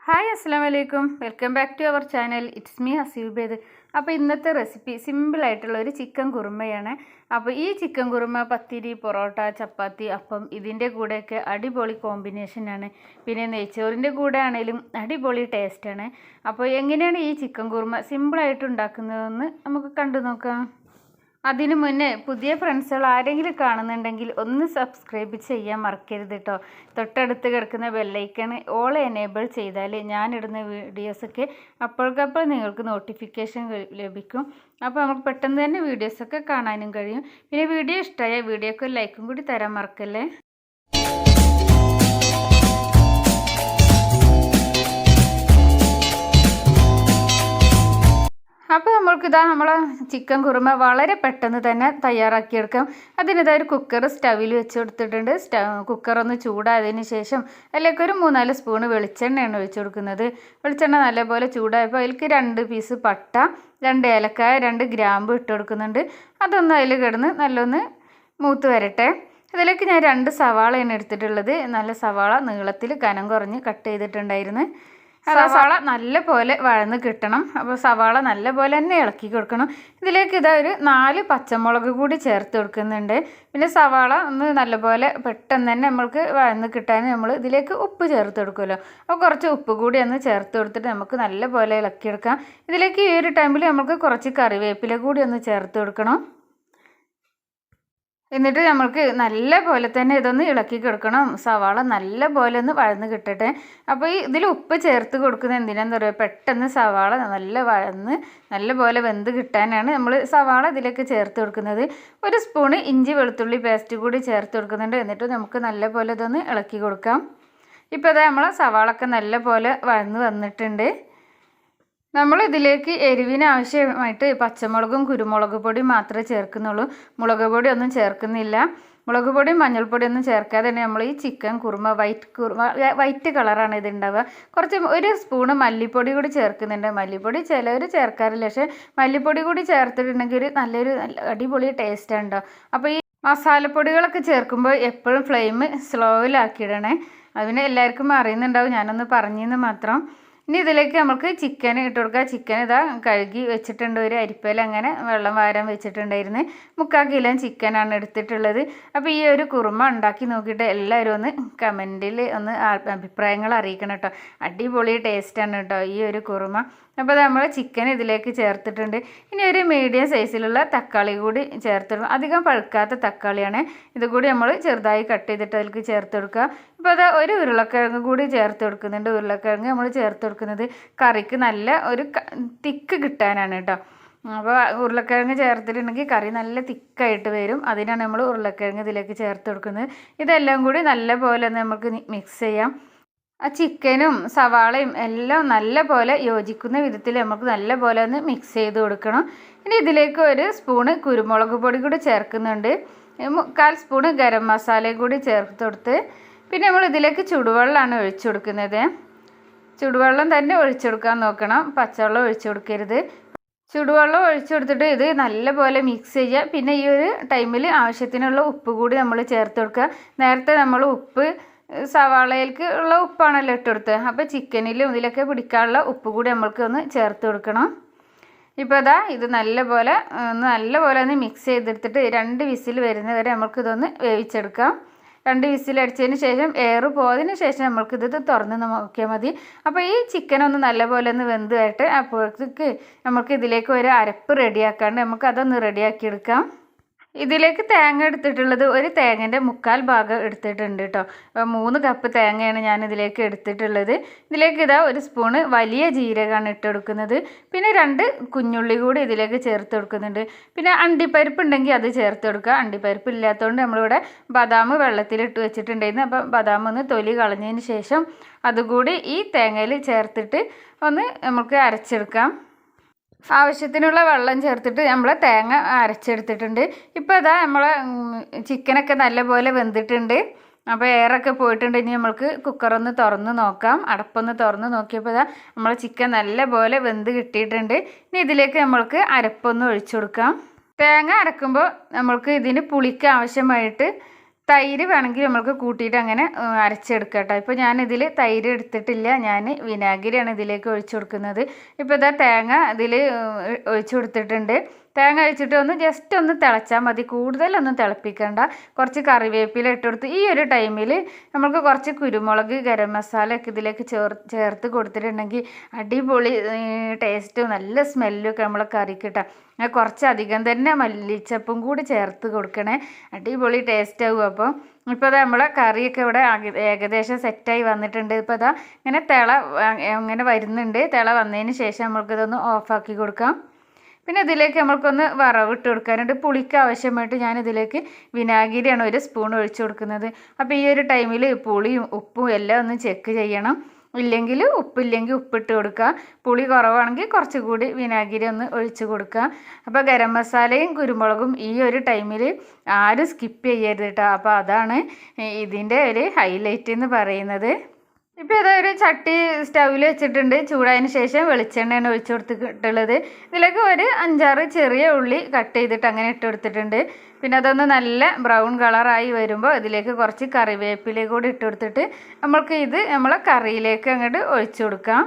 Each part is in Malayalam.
ഹായ് അസ്സാം വലൈക്കും, welcome back to our channel. It's me ഹസീബേദ്. അപ്പോൾ ഇന്നത്തെ റെസിപ്പി സിമ്പിളായിട്ടുള്ള ഒരു ചിക്കൻ കുറുമയാണ്. അപ്പോൾ ഈ ചിക്കൻ കുറുമ പത്തിരി, പൊറോട്ട, ചപ്പാത്തി, അപ്പം ഇതിൻ്റെ കൂടെയൊക്കെ അടിപൊളി കോമ്പിനേഷനാണ്. പിന്നെ നെയ്ച്ചോറിൻ്റെ കൂടെ ആണെങ്കിലും അടിപൊളി ടേസ്റ്റാണ്. അപ്പോൾ എങ്ങനെയാണ് ഈ ചിക്കൻ കുറുമ സിമ്പിളായിട്ട് ഉണ്ടാക്കുന്നതെന്ന് നമുക്ക് കണ്ടു നോക്കാം. അതിനു മുന്നേ പുതിയ ഫ്രണ്ട്സുകൾ ആരെങ്കിലും കാണുന്നുണ്ടെങ്കിൽ ഒന്ന് സബ്സ്ക്രൈബ് ചെയ്യാൻ മറക്കരുത് കേട്ടോ. തൊട്ടടുത്ത് കിടക്കുന്ന ബെല്ലൈക്കൺ ഓൾ എനേബിൾ ചെയ്താൽ ഞാനിടുന്ന വീഡിയോസൊക്കെ അപ്പോഴേക്കപ്പോൾ നിങ്ങൾക്ക് നോട്ടിഫിക്കേഷൻ ലഭിക്കും. അപ്പോൾ നമുക്ക് പെട്ടെന്ന് തന്നെ വീഡിയോസൊക്കെ കാണാനും കഴിയും. പിന്നെ വീഡിയോ ഇഷ്ടമായ വീഡിയോക്ക് ഒരു ലൈക്കും കൂടി തരാൻ മറക്കല്ലേ. അപ്പോൾ നമ്മളെ ചിക്കൻ കുറുമ വളരെ പെട്ടെന്ന് തന്നെ തയ്യാറാക്കിയെടുക്കാം. അതിനിതാ ഒരു കുക്കർ സ്റ്റവിൽ വെച്ച് കൊടുത്തിട്ടുണ്ട്. കുക്കറൊന്ന് ചൂടായതിന് ശേഷം അതിലേക്ക് ഒരു 3-4 സ്പൂണ് വെളിച്ചെണ്ണയാണ് ഒഴിച്ചു കൊടുക്കുന്നത്. വെളിച്ചെണ്ണ നല്ലപോലെ ചൂടായപ്പോൾ അതിലേക്ക് 2 പീസ് പട്ട, 2 ഏലക്കായ, 2 ഗ്രാമ്പ് ഇട്ട് കൊടുക്കുന്നുണ്ട്. അതൊന്ന് അതിൽ കിടന്ന് നല്ലൊന്ന് മൂത്ത് വരട്ടെ. അതിലേക്ക് ഞാൻ 2 സവാളയാണ് എടുത്തിട്ടുള്ളത്. നല്ല സവാള നീളത്തിൽ കനം കുറഞ്ഞ് കട്ട് ചെയ്തിട്ടുണ്ടായിരുന്നു. സവാള നല്ല പോലെ വഴന്ന് കിട്ടണം. അപ്പോൾ സവാള നല്ല പോലെ തന്നെ ഇളക്കി കൊടുക്കണം. ഇതിലേക്ക് ഒരു 4 പച്ചമുളക് കൂടി ചേർത്ത് കൊടുക്കുന്നുണ്ട്. പിന്നെ സവാള ഒന്ന് നല്ലപോലെ പെട്ടെന്ന് തന്നെ നമ്മൾക്ക് വഴന്ന് കിട്ടാൻ നമ്മൾ ഇതിലേക്ക് ഉപ്പ് ചേർത്ത് കൊടുക്കുമല്ലോ. അപ്പോൾ കുറച്ച് ഉപ്പ് കൂടി ഒന്ന് ചേർത്ത് കൊടുത്തിട്ട് നമുക്ക് നല്ല പോലെ ഇളക്കിയെടുക്കാം. ഇതിലേക്ക് ഈ ഒരു ടൈമിൽ നമുക്ക് കുറച്ച് കറിവേപ്പില കൂടി ഒന്ന് ചേർത്ത് കൊടുക്കണം. എന്നിട്ട് നമ്മൾക്ക് നല്ല പോലെ തന്നെ ഇതൊന്ന് ഇളക്കി കൊടുക്കണം. സവാള നല്ല പോലെ ഒന്ന് വഴന്ന് കിട്ടട്ടെ. അപ്പോൾ ഇതിൽ ഉപ്പ് ചേർത്ത് കൊടുക്കുന്നത് എന്തിനാണെന്ന് പറയുക, പെട്ടെന്ന് സവാള നല്ല വഴന്ന് നല്ല പോലെ വെന്ത് കിട്ടാനാണ് നമ്മൾ സവാള ഇതിലേക്ക് ചേർത്ത് കൊടുക്കുന്നത്. 1 സ്പൂണ് ഇഞ്ചി വെളുത്തുള്ളി പേസ്റ്റ് കൂടി ചേർത്ത് കൊടുക്കുന്നുണ്ട്. എന്നിട്ട് നമുക്ക് നല്ല പോലെ ഇതൊന്ന് ഇളക്കി കൊടുക്കാം. ഇപ്പോൾ നമ്മളെ സവാളൊക്കെ നല്ല പോലെ വഴന്ന് വന്നിട്ടുണ്ട്. നമ്മൾ ഇതിലേക്ക് എരിവിന് ആവശ്യമായിട്ട് പച്ചമുളകും കുരുമുളക് പൊടിയും മാത്രമേ ചേർക്കുന്നുള്ളൂ. മുളക് പൊടി ഒന്നും ചേർക്കുന്നില്ല. മുളക് പൊടിയും മഞ്ഞൾപ്പൊടി ഒന്നും ചേർക്കാതെ തന്നെ നമ്മൾ ഈ ചിക്കൻ കുറുമ വൈറ്റ് കളറാണ് ഇത് ഉണ്ടാവുക. കുറച്ച് 1 സ്പൂണ് മല്ലിപ്പൊടി കൂടി ചേർക്കുന്നുണ്ട്. മല്ലിപ്പൊടി ചിലവർ ചേർക്കാറില്ല, പക്ഷേ മല്ലിപ്പൊടി കൂടി ചേർത്തിട്ടുണ്ടെങ്കിൽ നല്ലൊരു അടിപൊളി ടേസ്റ്റ് ഉണ്ടോ. അപ്പോൾ ഈ മസാലപ്പൊടികളൊക്കെ ചേർക്കുമ്പോൾ എപ്പോഴും ഫ്ലെയിം സ്ലോയിലാക്കിയിടണേ. അതിന് എല്ലാവർക്കും അറിയുന്നുണ്ടാവും, ഞാനൊന്ന് പറഞ്ഞെന്ന് മാത്രം. ഇനി ഇതിലേക്ക് നമുക്ക് ചിക്കൻ ഇട്ട് കൊടുക്കുക. ചിക്കൻ കഴുകി വെച്ചിട്ടുണ്ട്. ഒരു അരിപ്പയിൽ അങ്ങനെ വെള്ളം വാരാൻ വെച്ചിട്ടുണ്ടായിരുന്നു. 3/4 കിലോ ചിക്കനാണ് എടുത്തിട്ടുള്ളത്. അപ്പോൾ ഈ ഒരു കുറുമ ഉണ്ടാക്കി നോക്കിയിട്ട് എല്ലാവരും ഒന്ന് കമൻറ്റിൽ ഒന്ന് അഭിപ്രായങ്ങൾ അറിയിക്കണം കേട്ടോ. അടിപൊളി ടേസ്റ്റാണ് കേട്ടോ ഈ ഒരു കുറുമ. അപ്പോൾ നമ്മൾ ചിക്കൻ ഇതിലേക്ക് ചേർത്തിട്ടുണ്ട്. ഇനി ഒരു മീഡിയം സൈസിലുള്ള തക്കാളി കൂടി ചേർത്തിടും. അധികം പഴുക്കാത്ത തക്കാളിയാണ്. ഇതുകൂടി നമ്മൾ ചെറുതായി കട്ട് ചെയ്തിട്ട് അതിലേക്ക് ചേർത്ത് കൊടുക്കുക. ഇപ്പോൾ ഒരു ഉരുളക്കിഴങ്ങ് കൂടി ചേർത്ത് കൊടുക്കുന്നുണ്ട്. ഉരുളക്കിഴങ്ങ് നമ്മൾ ചേർത്ത് കൊടുക്കുന്നത് കറിക്ക് നല്ല ഒരു തിക്ക് കിട്ടാനാണ് കേട്ടോ. അപ്പോൾ ഉരുളക്കിഴങ്ങ് ചേർത്തിട്ടുണ്ടെങ്കിൽ കറി നല്ല തിക്കായിട്ട് വരും. അതിനാണ് നമ്മൾ ഉരുളക്കിഴങ്ങ് ഇതിലേക്ക് ചേർത്ത് കൊടുക്കുന്നത്. ഇതെല്ലാം കൂടി നല്ല പോലെ നമുക്ക് മിക്സ് ചെയ്യാം. ആ ചിക്കനും സവാളയും എല്ലാം നല്ല പോലെ യോജിക്കുന്ന വിധത്തിൽ നമുക്ക് നല്ല പോലെ ഒന്ന് മിക്സ് ചെയ്ത് കൊടുക്കണം. ഇനി ഇതിലേക്ക് 1 സ്പൂണ് കുരുമുളക് പൊടി കൂടി ചേർക്കുന്നുണ്ട്. 1/4 സ്പൂണ് ഗരം മസാലയും കൂടി ചേർത്ത് കൊടുത്ത് പിന്നെ നമ്മൾ ഇതിലേക്ക് ചുടുവെള്ളമാണ് ഒഴിച്ചു കൊടുക്കുന്നത്. ചുടുവെള്ളം തന്നെ ഒഴിച്ചു കൊടുക്കാൻ നോക്കണം, പച്ചവെള്ളം ഒഴിച്ചു കൊടുക്കരുത്. ചുടുവെള്ളം ഒഴിച്ചു കൊടുത്തിട്ട് ഇത് നല്ല പോലെ മിക്സ് ചെയ്യുക. പിന്നെ ഈ ഒരു ടൈമിൽ ആവശ്യത്തിനുള്ള ഉപ്പ് കൂടി നമ്മൾ ചേർത്ത് കൊടുക്കുക. നേരത്തെ നമ്മൾ ഉപ്പ് സവാളയിലേക്ക് ഉള്ള ഉപ്പാണല്ലോ ഇട്ട് കൊടുത്തത്. അപ്പോൾ ചിക്കനിലും ഇതിലൊക്കെ പിടിക്കാനുള്ള ഉപ്പ് കൂടി നമ്മൾക്ക് ഒന്ന് ചേർത്ത് കൊടുക്കണം. ഇപ്പോൾ ഇത് നല്ല പോലെ ഒന്ന് മിക്സ് ചെയ്തെടുത്തിട്ട് 2 വിസിൽ വരുന്നവരെ നമുക്കിതൊന്ന് വേവിച്ചെടുക്കാം. 2 വിസിൽ അടിച്ചതിന് ശേഷം എയർ പോയതിന് ശേഷം നമ്മൾക്കിത് തുറന്ന് നോക്കിയാൽ മതി. അപ്പോൾ ഈ ചിക്കൻ ഒന്ന് നല്ലപോലെ ഒന്ന് വെന്ത് വരട്ടെ. അപ്പോഴത്തേക്ക് നമുക്ക് ഇതിലേക്ക് ഒരു അരപ്പ് റെഡിയാക്കാണ്ട് നമുക്ക് അതൊന്ന് റെഡിയാക്കിയെടുക്കാം. ഇതിലേക്ക് തേങ്ങ എടുത്തിട്ടുള്ളത് 1 തേങ്ങേൻ്റെ 1/4 ഭാഗം എടുത്തിട്ടുണ്ട് കേട്ടോ. അപ്പോൾ 3 കപ്പ് തേങ്ങയാണ് ഞാൻ ഇതിലേക്ക് എടുത്തിട്ടുള്ളത്. ഇതിലേക്ക് 1 സ്പൂണ് വലിയ ജീരകമാണ് ഇട്ട് കൊടുക്കുന്നത്. പിന്നെ 2 കുഞ്ഞുള്ളി കൂടി ഇതിലേക്ക് ചേർത്ത് കൊടുക്കുന്നുണ്ട്. പിന്നെ അണ്ടിപ്പരിപ്പ് ഉണ്ടെങ്കിൽ അത് ചേർത്ത് കൊടുക്കുക. അണ്ടിപ്പരിപ്പ് ഇല്ലാത്തതുകൊണ്ട് നമ്മളിവിടെ ബദാം വെള്ളത്തിലിട്ട് വെച്ചിട്ടുണ്ടായിരുന്നു. അപ്പോൾ ബദാം ഒന്ന് തൊലി കളഞ്ഞതിന് ശേഷം അതുകൂടി ഈ തേങ്ങയിൽ ചേർത്തിട്ട് ഒന്ന് നമുക്ക് അരച്ചെടുക്കാം. ആവശ്യത്തിനുള്ള വെള്ളം ചേർത്തിട്ട് നമ്മൾ തേങ്ങ അരച്ചെടുത്തിട്ടുണ്ട്. ഇപ്പോൾ നമ്മളെ ചിക്കനൊക്കെ നല്ലപോലെ വെന്തിട്ടുണ്ട്. അപ്പോൾ എയറൊക്കെ പോയിട്ടുണ്ട്. ഇനി നമ്മൾക്ക് കുക്കറൊന്ന് തുറന്ന് നോക്കാം. അടപ്പൊന്ന് തുറന്ന് നോക്കിയപ്പോൾ നമ്മളെ ചിക്കൻ നല്ലപോലെ വെന്ത് കിട്ടിയിട്ടുണ്ട്. ഇനി ഇതിലേക്ക് നമ്മൾക്ക് അരപ്പൊന്ന് ഒഴിച്ചു കൊടുക്കാം. തേങ്ങ അരക്കുമ്പോൾ നമ്മൾക്ക് ഇതിന് പുളിക്ക് ആവശ്യമായിട്ട് തൈര് വേണമെങ്കിൽ നമ്മൾക്ക് കൂട്ടിയിട്ട് അങ്ങനെ അരച്ചെടുക്കാം കേട്ടോ. ഇപ്പോൾ ഞാനിതിൽ തൈര് എടുത്തിട്ടില്ല, ഞാൻ വിനാഗിരിയാണ് ഇതിലേക്ക് ഒഴിച്ചു കൊടുക്കുന്നത്. ഇപ്പോൾ ഇതാ തേങ്ങ ഇതിൽ ഒഴിച്ചു കൊടുത്തിട്ടുണ്ട്. തേങ്ങ ഒഴിച്ചിട്ട് ഒന്ന് ജസ്റ്റ് ഒന്ന് തിളച്ചാൽ മതി, കൂടുതലൊന്നും തിളപ്പിക്കേണ്ട. കുറച്ച് കറിവേപ്പില ഇട്ട് കൊടുത്ത് ഈ ഒരു ടൈമിൽ നമുക്ക് കുറച്ച് കുരുമുളക്, ഗരം മസാല ഒക്കെ ഇതിലേക്ക് ചേർത്ത് കൊടുത്തിട്ടുണ്ടെങ്കിൽ അടിപൊളി ടേസ്റ്റും നല്ല സ്മെല്ലും ഒക്കെ നമ്മളെ കറിക്ക് കിട്ടാം. കുറച്ചധികം തന്നെ മല്ലിച്ചപ്പും കൂടി ചേർത്ത് കൊടുക്കണേ, അടിപൊളി ടേസ്റ്റ് ആവും. അപ്പോൾ ഇപ്പോൾ അത് നമ്മളെ കറിയൊക്കെ ഇവിടെ ഏകദേശം സെറ്റായി വന്നിട്ടുണ്ട്. ഇപ്പോൾ അതാ ഇങ്ങനെ വരുന്നുണ്ട്. തിള വന്നതിന് ശേഷം നമ്മൾക്കിതൊന്ന് ഓഫാക്കി കൊടുക്കാം. പിന്നെ ഇതിലേക്ക് നമ്മൾക്കൊന്ന് വറവിട്ട് കൊടുക്കാനുണ്ട്. പുളിക്ക് ആവശ്യമായിട്ട് ഞാനിതിലേക്ക് വിനാഗിരിയാണ് 1 സ്പൂൺ ഒഴിച്ചു കൊടുക്കുന്നത്. അപ്പോൾ ഈ ഒരു ടൈമിൽ പുളിയും ഉപ്പും എല്ലാം ഒന്ന് ചെക്ക് ചെയ്യണം. ഇല്ലെങ്കിൽ ഉപ്പില്ലെങ്കിൽ ഉപ്പിട്ട് കൊടുക്കുക, പുളി കുറവാണെങ്കിൽ കുറച്ചുകൂടി വിനാഗിരി ഒന്ന് ഒഴിച്ച് കൊടുക്കുക. അപ്പോൾ ഗരം മസാലയും കുരുമുളകും ഈ ഒരു ടൈമിൽ ആരും സ്കിപ്പ് ചെയ്യരുത് കേട്ടോ. അപ്പോൾ അതാണ് ഇതിൻ്റെ ഒരു ഹൈലൈറ്റ് എന്ന് പറയുന്നത്. ഇപ്പോൾ ഇതൊരു ചട്ടി സ്റ്റൗവിൽ വെച്ചിട്ടുണ്ട്. ചൂടായതിന് ശേഷം വെളിച്ചെണ്ണയാണ് ഒഴിച്ച് കൊടുത്തിട്ടുള്ളത്. ഇതിലേക്ക് ഒരു 5-6 ചെറിയ ഉള്ളി കട്ട് ചെയ്തിട്ട് അങ്ങനെ ഇട്ട് കൊടുത്തിട്ടുണ്ട്. പിന്നെ അതൊന്ന് നല്ല ബ്രൗൺ കളറായി വരുമ്പോൾ ഇതിലേക്ക് കുറച്ച് കറിവേപ്പില കൂടി ഇട്ട് കൊടുത്തിട്ട് നമ്മളെ കറിയിലേക്ക് അങ്ങോട്ട് ഒഴിച്ചു കൊടുക്കാം.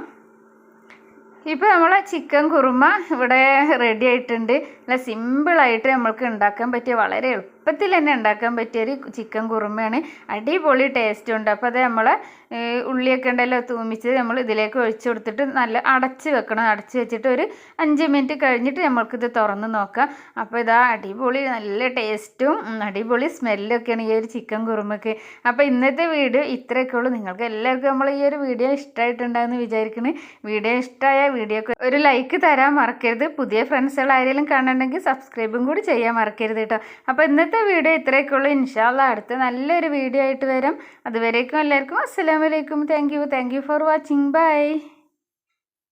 ഇപ്പോൾ നമ്മളെ ചിക്കൻ കുറുമ ഇവിടെ റെഡി ആയിട്ടുണ്ട്. നല്ല സിമ്പിളായിട്ട് നമ്മൾക്ക് ഉണ്ടാക്കാൻ പറ്റിയ, വളരെ എളുപ്പത്തിൽ തന്നെ ഉണ്ടാക്കാൻ പറ്റിയൊരു ചിക്കൻ കുറുമയാണ്. അടിപൊളി ടേസ്റ്റ് ഉണ്ട്. അപ്പോൾ അത് നമ്മളെ ഉള്ളിയൊക്കെ ഉണ്ടല്ലോ തൂമിച്ച് നമ്മൾ ഇതിലേക്ക് ഒഴിച്ചു കൊടുത്തിട്ട് നല്ല അടച്ച് വെക്കണം. അടച്ച് വെച്ചിട്ട് ഒരു 5 മിനിറ്റ് കഴിഞ്ഞിട്ട് നമ്മൾക്കിത് തുറന്ന് നോക്കാം. അപ്പോൾ ഇതാ അടിപൊളി നല്ല ടേസ്റ്റും അടിപൊളി സ്മെല്ലൊക്കെയാണ് ഈ ഒരു ചിക്കൻ കുറുമയ്ക്ക്. അപ്പോൾ ഇന്നത്തെ വീഡിയോ ഇത്രയൊക്കെ ഉള്ളൂ. നിങ്ങൾക്ക് എല്ലാവർക്കും നമ്മൾ ഈ ഒരു വീഡിയോ ഇഷ്ടമായിട്ടുണ്ടാകുമെന്ന് വിചാരിക്കുന്നു. വീഡിയോ ഇഷ്ടമായ വീഡിയോക്ക് ഒരു ലൈക്ക് തരാൻ മറക്കരുത്. പുതിയ ഫ്രണ്ട്സുകൾ ആരെങ്കിലും കാണുന്നുണ്ടെങ്കിൽ സബ്സ്ക്രൈബും കൂടി ചെയ്യാൻ മറക്കരുത് കേട്ടോ. അപ്പോൾ ഇന്നത്തെ വീഡിയോ ഇത്രയൊക്കെ ഉള്ളൂ. ഇൻഷാ അല്ലാഹ് അടുത്ത നല്ലൊരു വീഡിയോ ആയിട്ട് വരാം. അതുവരേക്കും എല്ലാവർക്കും അസ്സലാമു അലൈക്കും. Thank you for watching. By.